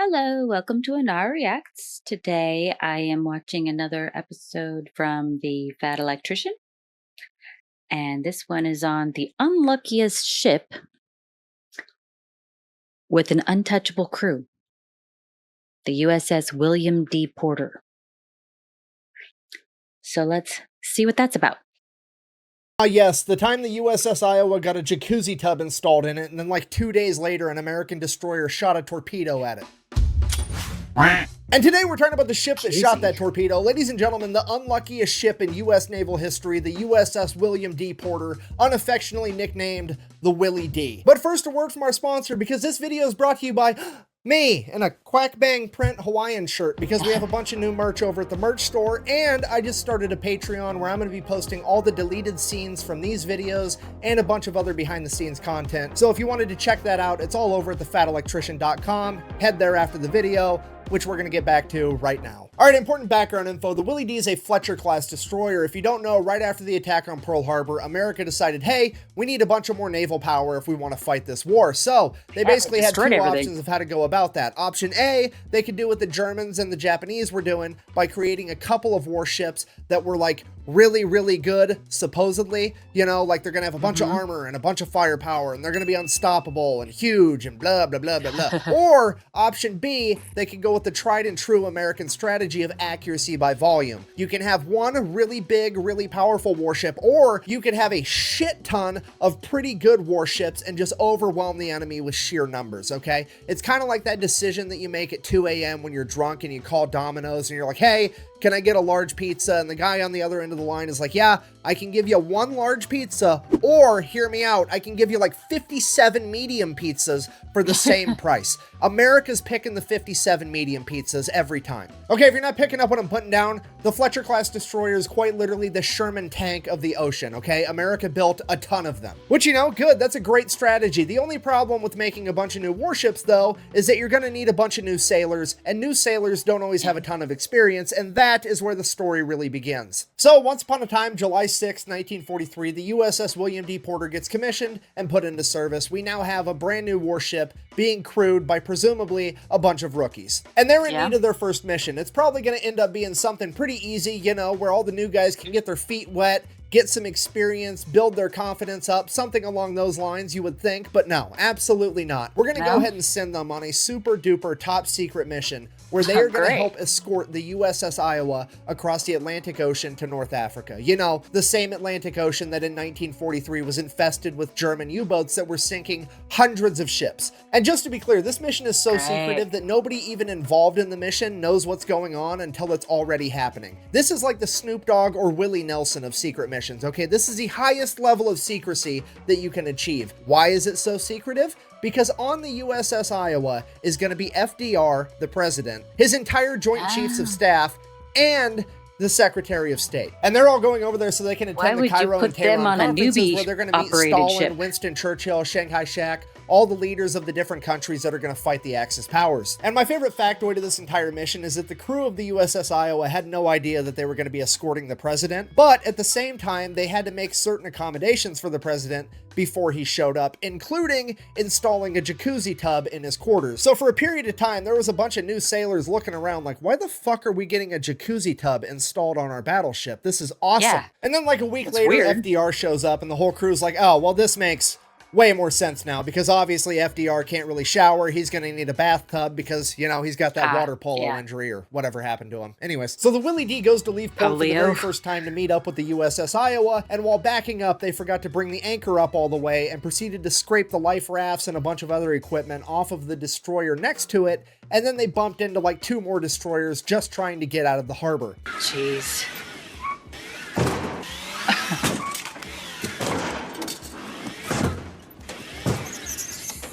Hello, welcome to Ennara Reacts. Today I am watching another episode from the Fat Electrician, and this one is on the unluckiest ship with an untouchable crew, the USS William D. Porter. So let's see what that's about. Yes, the time the USS Iowa got a jacuzzi tub installed in it, and then like 2 days later, an American destroyer shot a torpedo at it. And today we're talking about the ship that shot that torpedo. Ladies and gentlemen, the unluckiest ship in U.S. naval history, the USS William D. Porter, unaffectionately nicknamed the Willy D. But first, a word from our sponsor, because this video is brought to you by me in a Quack Bang print Hawaiian shirt, because we have a bunch of new merch over at the merch store, and I just started a Patreon where I'm going to be posting all the deleted scenes from these videos and a bunch of other behind the scenes content. So if you wanted to check that out, it's all over at thefatelectrician.com. Head there after the video, which we're going to get back to right now. All right, important background info. The Willy D is a Fletcher-class destroyer. If you don't know, right after the attack on Pearl Harbor, America decided, hey, we need a bunch of more naval power if we want to fight this war. So they basically had two options of how to go about that. Option A, they could do what the Germans and the Japanese were doing by creating a couple of warships that were like really, really good, supposedly. You know, like they're going to have a bunch of armor and a bunch of firepower, and they're going to be unstoppable and huge and blah, blah, blah, blah, blah. Or option B, they could go with the tried and true American strategy of accuracy by volume. You can have one really big, really powerful warship, or you can have a shit ton of pretty good warships and just overwhelm the enemy with sheer numbers, okay? It's kind of like that decision that you make at 2 a.m. when you're drunk and you call Domino's and you're like, hey, can I get a large pizza? And the guy on the other end of the line is like, yeah, I can give you one large pizza, or hear me out, I can give you like 57 medium pizzas for the same price. America's picking the 57 medium pizzas every time. Okay, if you're not picking up what I'm putting down, the Fletcher-class destroyer is quite literally the Sherman tank of the ocean, okay? America built a ton of them. Which, you know, good, that's a great strategy. The only problem with making a bunch of new warships, though, is that you're gonna need a bunch of new sailors, and new sailors don't always have a ton of experience, and that is where the story really begins. So, once upon a time, July 6, 1943, the USS William D. Porter gets commissioned and put into service. We now have a brand new warship being crewed by presumably a bunch of rookies. And they're in need of their first mission. It's probably going to end up being something pretty easy, you know, where all the new guys can get their feet wet, get some experience, build their confidence up, something along those lines, you would think, but no, absolutely not. We're going to go ahead and send them on a super duper top secret mission where they are going to help escort the USS Iowa across the Atlantic Ocean to North Africa. You know, the same Atlantic Ocean that in 1943 was infested with German U-boats that were sinking hundreds of ships. And just to be clear, this mission is so secretive that nobody even involved in the mission knows what's going on until it's already happening. This is like the Snoop Dogg or Willie Nelson of secret missions, okay? This is the highest level of secrecy that you can achieve. Why is it so secretive? Because on the USS Iowa is going to be FDR, the president, his entire Joint Chiefs of Staff, and the Secretary of State. And they're all going over there so they can attend the Cairo and Tehran conferences where they're going to meet Stalin, Winston Churchill, Chiang Kai-shek, all the leaders of the different countries that are going to fight the Axis powers. And my favorite factoid of this entire mission is that the crew of the USS Iowa had no idea that they were going to be escorting the president, but at the same time, they had to make certain accommodations for the president before he showed up, including installing a jacuzzi tub in his quarters. So for a period of time, there was a bunch of new sailors looking around like, why the fuck are we getting a jacuzzi tub installed on our battleship? This is awesome. Yeah. And then like a week later, FDR shows up and the whole crew's like, oh, well, this makes way more sense now, because obviously FDR can't really shower. He's going to need a bathtub because, you know, he's got that water polo injury or whatever happened to him. Anyways, so the Willy D goes to leave port for the very first time to meet up with the USS Iowa, and while backing up, they forgot to bring the anchor up all the way and proceeded to scrape the life rafts and a bunch of other equipment off of the destroyer next to it, and then they bumped into like 2 more destroyers just trying to get out of the harbor. Jeez.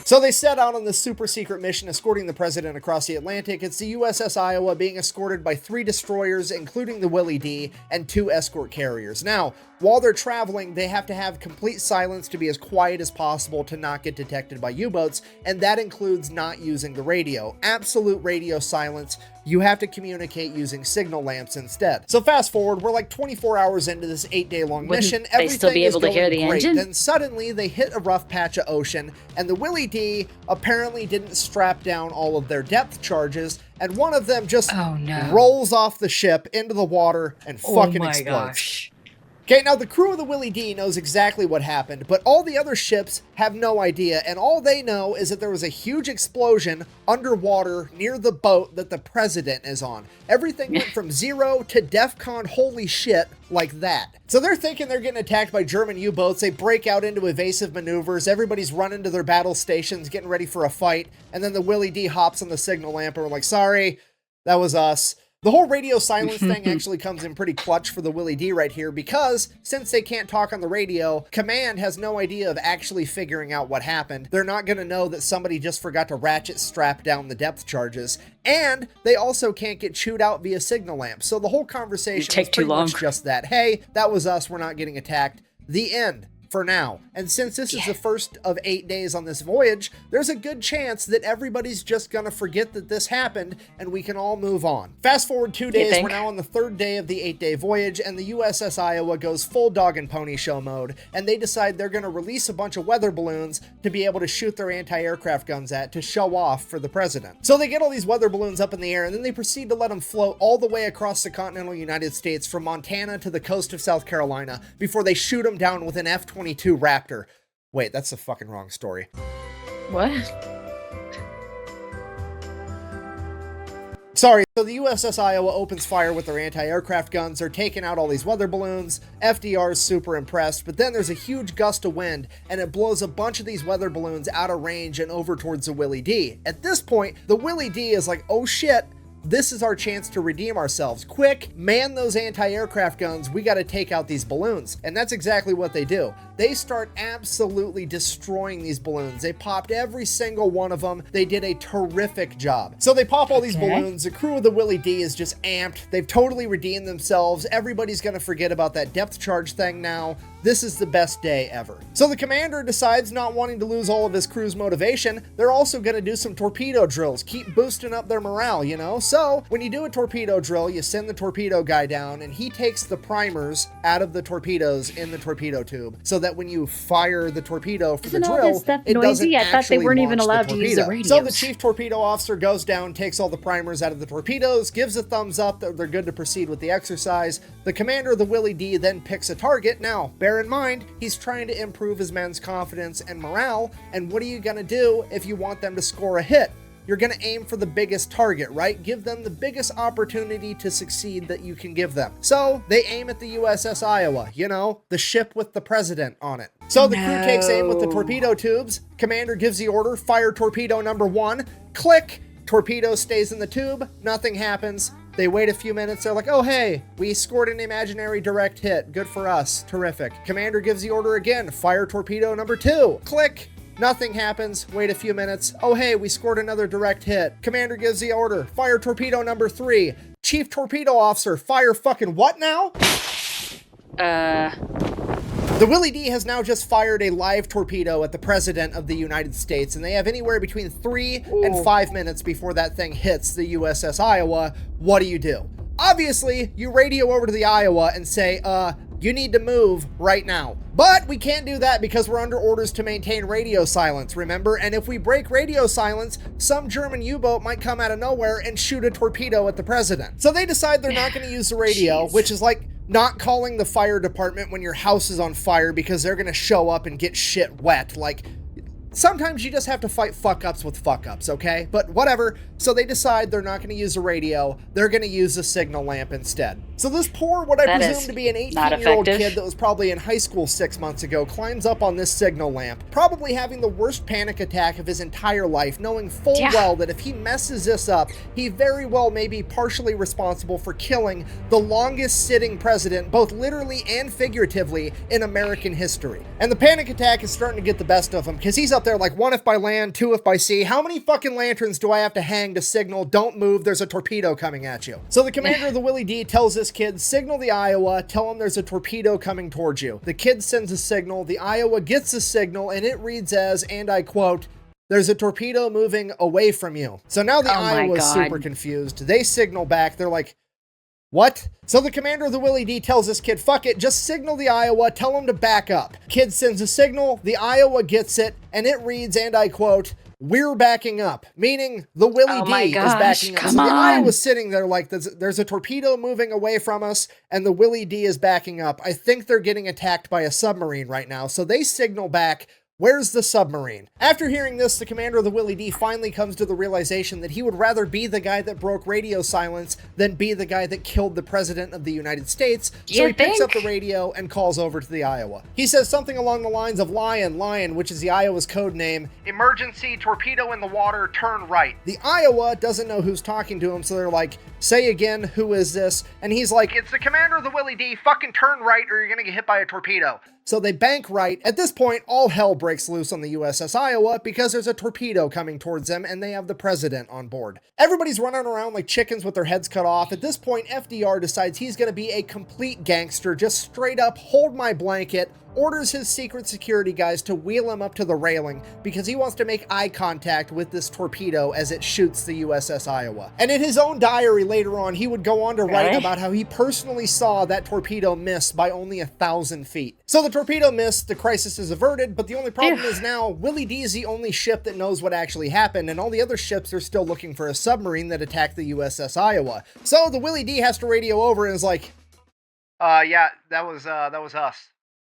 So they set out on this super secret mission escorting the president across the Atlantic. It's the USS Iowa being escorted by 3 destroyers, including the Willy D, and 2 escort carriers. Now, while they're traveling, they have to have complete silence to be as quiet as possible to not get detected by U-boats, and that includes not using the radio. Absolute radio silence You have to communicate using signal lamps instead. So fast forward, we're like 24 hours into this 8-day-long mission. Wouldn't they still be able to hear the engine? Then suddenly they hit a rough patch of ocean, and the Willy D apparently didn't strap down all of their depth charges, and one of them just rolls off the ship into the water and fucking explodes. Gosh. Okay, now the crew of the Willy D knows exactly what happened, but all the other ships have no idea, and all they know is that there was a huge explosion underwater near the boat that the president is on. Everything went from 0 to DEFCON holy shit like that. So they're thinking they're getting attacked by German U-boats. They break out into evasive maneuvers. Everybody's running to their battle stations, getting ready for a fight, and then the Willy D hops on the signal lamp and we're like, sorry, that was us. The whole radio silence thing actually comes in pretty clutch for the Willy D right here because since they can't talk on the radio, command has no idea of actually figuring out what happened. They're not going to know that somebody just forgot to ratchet strap down the depth charges, and they also can't get chewed out via signal lamp. So the whole conversation is pretty much just that. Hey, that was us. We're not getting attacked. The end. For now. And since this is the first of 8 days on this voyage, there's a good chance that everybody's just gonna forget that this happened and we can all move on. Fast forward 2 days, we're now on the 3rd day of the 8-day voyage, and the USS Iowa goes full dog and pony show mode, and they decide they're gonna release a bunch of weather balloons to be able to shoot their anti-aircraft guns at to show off for the president. So they get all these weather balloons up in the air, and then they proceed to let them float all the way across the continental United States from Montana to the coast of South Carolina before they shoot them down with an F-22 Raptor. Wait, that's the fucking wrong story. What? Sorry, so the USS Iowa opens fire with their anti-aircraft guns. They're taking out all these weather balloons. FDR's super impressed, but then there's a huge gust of wind, and it blows a bunch of these weather balloons out of range and over towards the Willy D. At this point, the Willy D is like, oh shit, this is our chance to redeem ourselves. Quick, man those anti-aircraft guns. We got to take out these balloons. And that's exactly what they do. They start absolutely destroying these balloons. They popped every single one of them. They did a terrific job. So they pop all these balloons. The crew of the Willy D is just amped. They've totally redeemed themselves. Everybody's going to forget about that depth charge thing now. This is the best day ever. So the commander decides, not wanting to lose all of his crew's motivation, they're also going to do some torpedo drills. Keep boosting up their morale, you know? So when you do a torpedo drill, you send the torpedo guy down and he takes the primers out of the torpedoes in the torpedo tube so that when you fire the torpedo for the drill, it doesn't I thought they weren't even allowed to use the radios. So the chief torpedo officer goes down, takes all the primers out of the torpedoes, gives a thumbs up that they're good to proceed with the exercise. The commander of the Willy D then picks a target. Now, bear in mind, he's trying to improve his men's confidence and morale, and what are you gonna do if you want them to score a hit? You're gonna aim for the biggest target, right? Give them the biggest opportunity to succeed that you can give them. So they aim at the USS Iowa, you know, the ship with the president on it. So the crew takes aim with the torpedo tubes. Commander gives the order, fire torpedo number 1. Click, torpedo stays in the tube, nothing happens. They wait a few minutes, they're like, oh hey, we scored an imaginary direct hit. Good for us, terrific. Commander gives the order again, fire torpedo number 2. Click, nothing happens, wait a few minutes. Oh hey, we scored another direct hit. Commander gives the order, fire torpedo number 3. Chief torpedo officer, fire fucking what now? The Willy D has now just fired a live torpedo at the President of the United States, and they have anywhere between 3 and 5 minutes before that thing hits the USS Iowa. What do you do? Obviously, you radio over to the Iowa and say, you need to move right now. But we can't do that because we're under orders to maintain radio silence, remember? And if we break radio silence, some German U-boat might come out of nowhere and shoot a torpedo at the President. So they decide they're not going to use the radio, which is like not calling the fire department when your house is on fire because they're gonna show up and get shit wet. Like, sometimes you just have to fight fuck-ups with fuck-ups, okay? But whatever. So they decide they're not going to use a radio. They're going to use a signal lamp instead. So this poor, what I presume to be an 18-year-old kid that was probably in high school 6 months ago, climbs up on this signal lamp, probably having the worst panic attack of his entire life, knowing full well that if he messes this up, he very well may be partially responsible for killing the longest sitting president, both literally and figuratively, in American history. And the panic attack is starting to get the best of him, because he's up there like, 1 if by land, 2 if by sea. How many fucking lanterns do I have to hang to signal, don't move, there's a torpedo coming at you? So the commander of the Willy D tells this kid, signal the Iowa, tell him there's a torpedo coming towards you. The kid sends a signal, the Iowa gets a signal, and it reads as, and I quote, There's a torpedo moving away from you. So now the Iowa's super confused. They signal back. They're like, what? So the commander of the Willy D tells this kid, fuck it, just signal the Iowa, tell him to back up. Kid sends a signal, the Iowa gets it, and it reads, and I quote, "We're backing up," meaning the Willy D is backing up. So the Iowa's sitting there like, there's a torpedo moving away from us, and the Willy D is backing up. I think they're getting attacked by a submarine right now. So they signal back, "Where's the submarine?" After hearing this, the commander of the Willy D finally comes to the realization that he would rather be the guy that broke radio silence than be the guy that killed the president of the United States. So he picks up the radio and calls over to the Iowa. He says something along the lines of Lion, which is the Iowa's code name. "Emergency, torpedo in the water, turn right." The Iowa doesn't know who's talking to him, so they're like, "Say again, who is this?" And he's like, "It's the commander of the Willy D, fucking turn right or you're gonna get hit by a torpedo." So they bank right. At this point, all hell breaks loose on the USS Iowa because there's a torpedo coming towards them and they have the president on board. Everybody's running around like chickens with their heads cut off. At this point, FDR decides he's going to be a complete gangster, just straight up hold my blanket, orders his secret security guys to wheel him up to the railing because he wants to make eye contact with this torpedo as it shoots the USS Iowa. And in his own diary later on, he would go on to write about how he personally saw that torpedo miss by only 1,000 feet. So the torpedo missed, the crisis is averted, but the only problem is now Willy D is the only ship that knows what actually happened, and all the other ships are still looking for a submarine that attacked the USS Iowa. So the Willy D has to radio over and is like, yeah, that was us.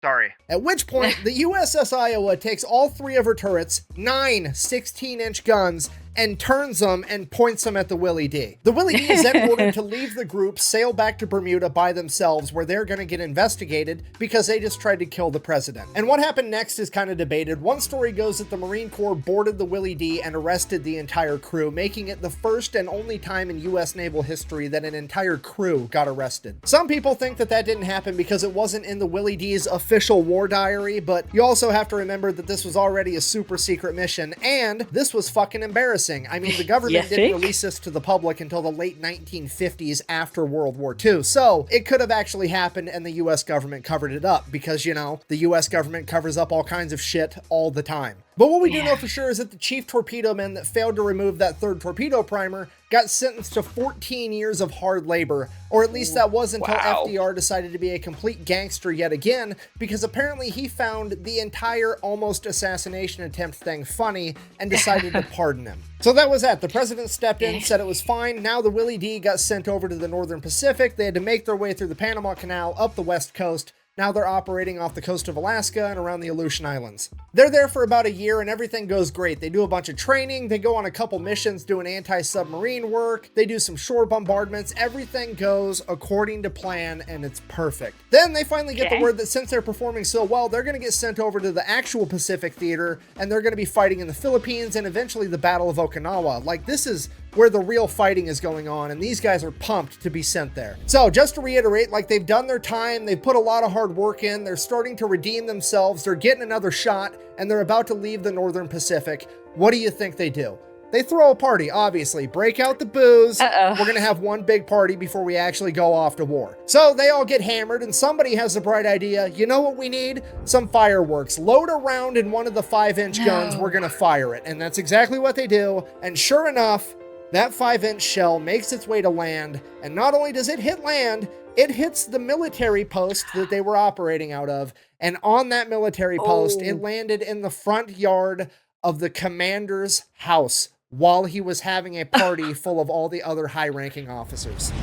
Sorry. At which point, the USS Iowa takes all 3 of her turrets, 9 16-inch guns, and turns them and points them at the Willy D. The Willy D is then ordered to leave the group, sail back to Bermuda by themselves, where they're going to get investigated because they just tried to kill the president. And what happened next is kind of debated. One story goes that the Marine Corps boarded the Willy D and arrested the entire crew, making it the first and only time in U.S. naval history that an entire crew got arrested. Some people think that that didn't happen because it wasn't in the Willy D's official war diary, but you also have to remember that this was already a super secret mission, and this was fucking embarrassing. I mean, the government didn't release this to the public until the late 1950s after World War II. So it could have actually happened and the US government covered it up because, you know, the US government covers up all kinds of shit all the time. But what we do know for sure is that the chief torpedo man that failed to remove that 3rd torpedo primer got sentenced to 14 years of hard labor, or at least that was until FDR decided to be a complete gangster yet again, because apparently he found the entire almost assassination attempt thing funny and decided to pardon him. So that was that. The president stepped in, said it was fine. Now the Willy D got sent over to the Northern Pacific. They had to make their way through the Panama Canal up the West Coast. Now they're operating off the coast of Alaska and around the Aleutian Islands. They're there for about a year and everything goes great. They do a bunch of training, they go on a couple missions doing anti-submarine work, they do some shore bombardments, everything goes according to plan and it's perfect. Then they finally get the word that since they're performing so well, they're going to get sent over to the actual Pacific theater and they're going to be fighting in the Philippines and eventually the Battle of Okinawa. Like, this is where the real fighting is going on, and these guys are pumped to be sent there. So just to reiterate, like, they've done their time, they've put a lot of hard work in, they're starting to redeem themselves, they're getting another shot, and they're about to leave the Northern Pacific. What do you think they do? They throw a party, obviously. Break out the booze. We're gonna have one big party before we actually go off to war. So they all get hammered, and somebody has the bright idea, you know what we need? Some fireworks. Load a round in one of the 5-inch guns, we're gonna fire it. And that's exactly what they do, and sure enough, that 5-inch shell makes its way to land, and not only does it hit land, it hits the military post that they were operating out of, and on that military post, it landed in the front yard of the commander's house while he was having a party full of all the other high-ranking officers.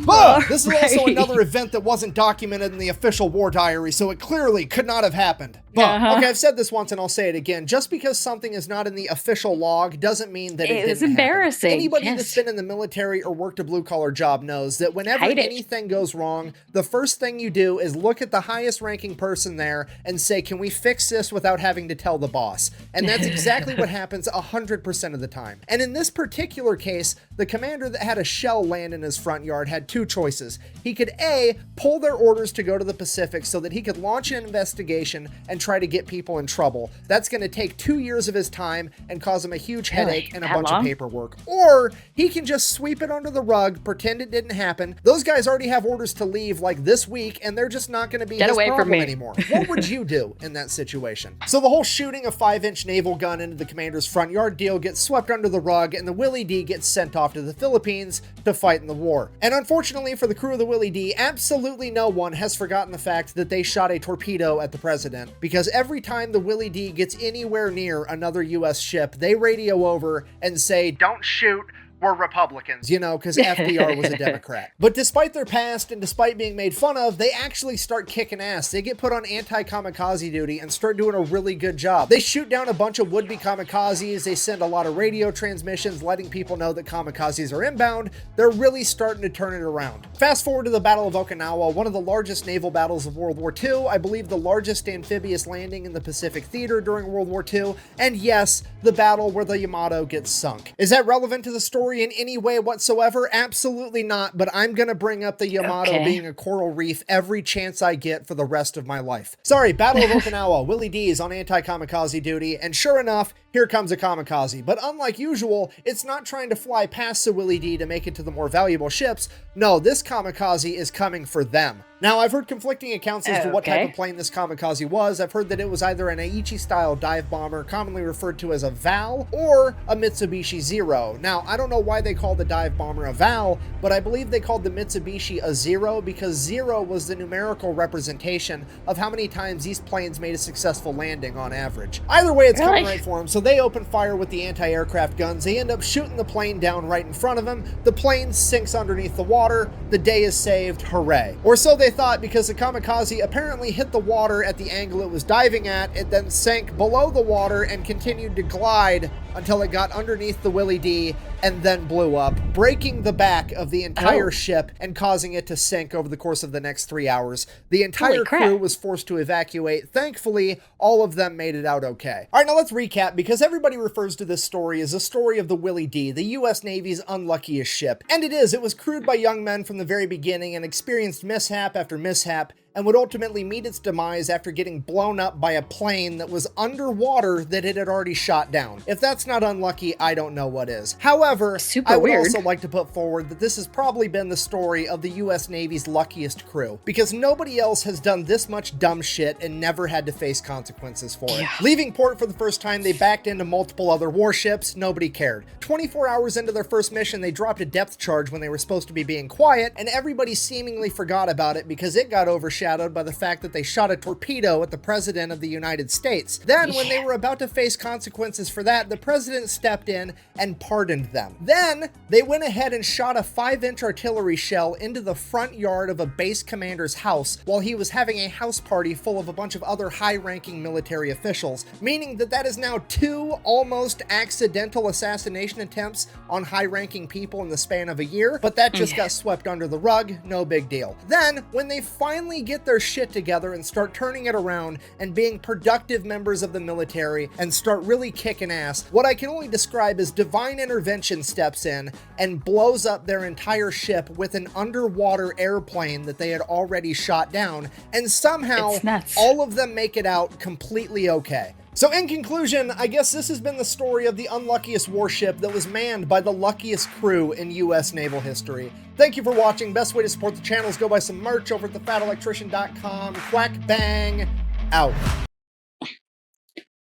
But this is also another event that wasn't documented in the official war diary, so it clearly could not have happened. But, okay, I've said this once and I'll say it again. Just because something is not in the official log doesn't mean that it didn't happen. Embarrassing. Anybody that's been in the military or worked a blue-collar job knows that whenever anything goes wrong, the first thing you do is look at the highest-ranking person there and say, can we fix this without having to tell the boss? And that's exactly what happens 100% of the time. And in this particular case, the commander that had a shell land in his front yard had 2 choices. He could A, pull their orders to go to the Pacific so that he could launch an investigation and try to get people in trouble. That's going to take 2 years of his time and cause him a huge Really? headache and a That bunch long? of paperwork. Or he can just sweep it under the rug, pretend it didn't happen. Those guys already have orders to leave like this week, and they're just not going to be Get his away from problem me. anymore. What would you do in that situation? So the whole shooting a 5-inch naval gun into the commander's front yard deal gets swept under the rug, and the Willy D gets sent off to the Philippines to fight in the war. And unfortunately for the crew of the Willy D, absolutely no one has forgotten the fact that they shot a torpedo at the president, because every time the Willy D gets anywhere near another US ship, they radio over and say, "Don't shoot, we're Republicans," you know, because FDR was a Democrat. But despite their past and despite being made fun of, they actually start kicking ass. They get put on anti-kamikaze duty and start doing a really good job. They shoot down a bunch of would-be kamikazes. They send a lot of radio transmissions letting people know that kamikazes are inbound. They're really starting to turn it around. Fast forward to the Battle of Okinawa, one of the largest naval battles of World War II, I believe the largest amphibious landing in the Pacific Theater during World War II, and yes, the battle where the Yamato gets sunk. Is that relevant to the story in any way whatsoever? Absolutely not, but I'm gonna bring up the Yamato being a coral reef every chance I get for the rest of my life. Sorry, Battle of Okinawa, Willy D is on anti-kamikaze duty, and sure enough, here comes a kamikaze. But unlike usual, it's not trying to fly past the Willy D to make it to the more valuable ships. No, this kamikaze is coming for them. Now, I've heard conflicting accounts as to what type of plane this kamikaze was. I've heard that it was either an Aichi-style dive bomber, commonly referred to as a VAL, or a Mitsubishi Zero. Now, I don't know why they called the dive bomber a VAL, but I believe they called the Mitsubishi a Zero because 0 was the numerical representation of how many times these planes made a successful landing on average. Either way, it's coming right for them, so they open fire with the anti-aircraft guns. They end up shooting the plane down right in front of them. The plane sinks underneath the water. The day is saved. Hooray. Or so they thought, because the kamikaze apparently hit the water at the angle it was diving at. It then sank below the water and continued to glide until it got underneath the Willy D and then blew up, breaking the back of the entire ship and causing it to sink over the course of the next 3 hours. The entire crew was forced to evacuate. Thankfully, all of them made it out okay. All right, now let's recap, because everybody refers to this story as the story of the Willy D, the US Navy's unluckiest ship. And it is. It was crewed by young men from the very beginning and experienced mishap after mishap, and would ultimately meet its demise after getting blown up by a plane that was underwater that it had already shot down. If that's not unlucky, I don't know what is. However, I would also like to put forward that this has probably been the story of the US Navy's luckiest crew, because nobody else has done this much dumb shit and never had to face consequences for it. Leaving port for the first time, they backed into multiple other warships. Nobody cared. 24 hours into their first mission, they dropped a depth charge when they were supposed to be being quiet, and everybody seemingly forgot about it because it got overshadowed by the fact that they shot a torpedo at the President of the United States. Then, when they were about to face consequences for that, the President stepped in and pardoned them. Then, they went ahead and shot a 5-inch artillery shell into the front yard of a base commander's house while he was having a house party full of a bunch of other high-ranking military officials, meaning that that is now 2 almost accidental assassination attempts on high-ranking people in the span of a year, but that just got swept under the rug. No big deal. Then, when they finally get their shit together and start turning it around and being productive members of the military and start really kicking ass, what I can only describe as divine intervention steps in and blows up their entire ship with an underwater airplane that they had already shot down, and somehow all of them make it out completely okay. So in conclusion, I guess this has been the story of the unluckiest warship that was manned by the luckiest crew in US naval history. Thank you for watching. Best way to support the channel is go buy some merch over at thefatelectrician.com. Quack bang, out.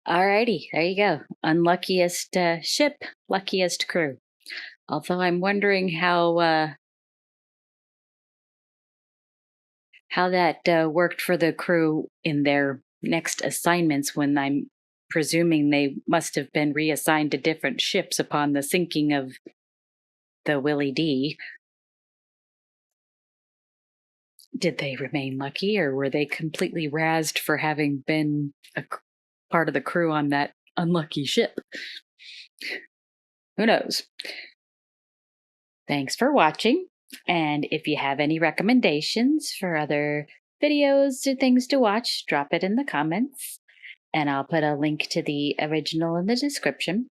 Alrighty, there you go. Unluckiest ship, luckiest crew. Although I'm wondering how that worked for the crew in their next assignments, when I'm presuming they must have been reassigned to different ships upon the sinking of the Willy D. Did they remain lucky, or were they completely razzed for having been a part of the crew on that unlucky ship? Who knows? Thanks for watching, and if you have any recommendations for other videos or things to watch, drop it in the comments, and I'll put a link to the original in the description.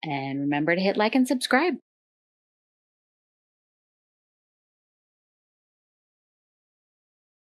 And remember to hit like and subscribe.